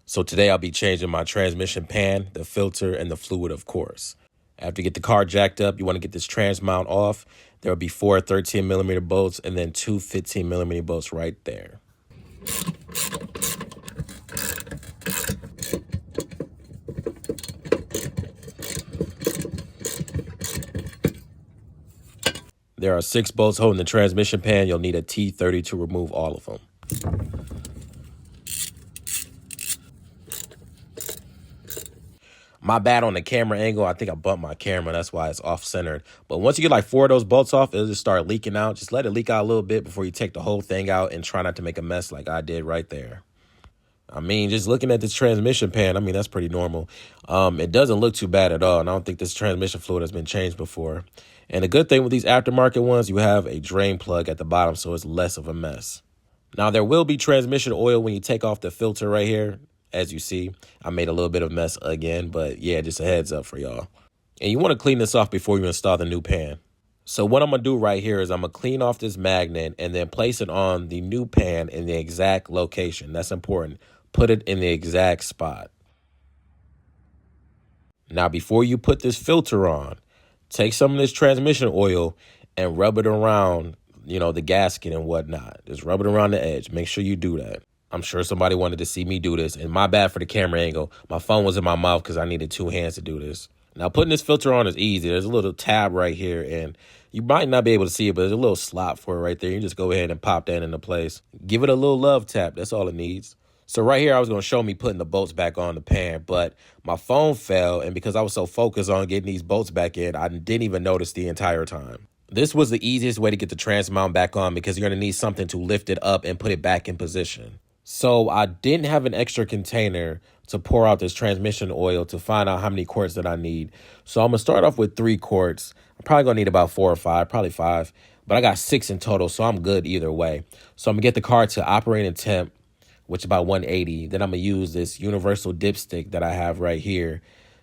So today I'll be changing my transmission pan, the filter, and the fluid, of course. After you get the car jacked up, you want to get this trans mount off. There will be 4 13mm bolts and then 2 15mm bolts right there. There are 6 bolts holding the transmission pan. You'll need a T30 to remove all of them. My bad on the camera angle. I think I bumped my camera. That's why it's off-centered. But once you get like 4 of those bolts off, it'll just start leaking out. Just let it leak out a little bit before you take the whole thing out and try not to make a mess like I did right there. I mean, just looking at this transmission pan, I mean, that's pretty normal. It doesn't look too bad at all, and I don't think this transmission fluid has been changed before. And the good thing with these aftermarket ones, you have a drain plug at the bottom, so it's less of a mess. Now, there will be transmission oil when you take off the filter right here. As you see, I made a little bit of mess again, but yeah, just a heads up for y'all. And you want to clean this off before you install the new pan. So what I'm going to do right here is I'm going to clean off this magnet and then place it on the new pan in the exact location. That's important. Put it in the exact spot. Now, before you put this filter on, take some of this transmission oil and rub it around, the gasket and whatnot. Just rub it around the edge. Make sure you do that. I'm sure somebody wanted to see me do this, and my bad for the camera angle. My phone was in my mouth because I needed 2 hands to do this. Now, putting this filter on is easy. There's a little tab right here, and you might not be able to see it, but there's a little slot for it right there. You just go ahead and pop that into place. Give it a little love tap. That's all it needs. So right here, I was going to show me putting the bolts back on the pan, but my phone fell, and because I was so focused on getting these bolts back in, I didn't even notice the entire time. This was the easiest way to get the trans mount back on because you're going to need something to lift it up and put it back in position. So I didn't have an extra container to pour out this transmission oil to find out how many quarts that I need. So I'm going to start off with 3 quarts. I'm probably going to need about 4 or 5, probably 5. But I got 6 in total, so I'm good either way. So I'm going to get the car to operating temp, which is about 180. Then I'm going to use this universal dipstick that I have right here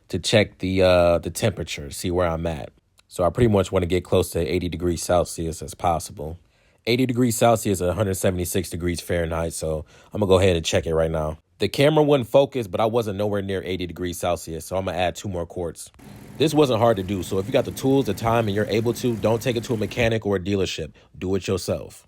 to check the temperature, see where I'm at. So I pretty much want to get close to 80 degrees Celsius as possible. 80 degrees Celsius is 176 degrees Fahrenheit, so I'm going to go ahead and check it right now. The camera wouldn't focus, but I wasn't nowhere near 80 degrees Celsius, so I'm going to add 2 more quarts. This wasn't hard to do, so if you got the tools, the time, and you're able to, don't take it to a mechanic or a dealership. Do it yourself.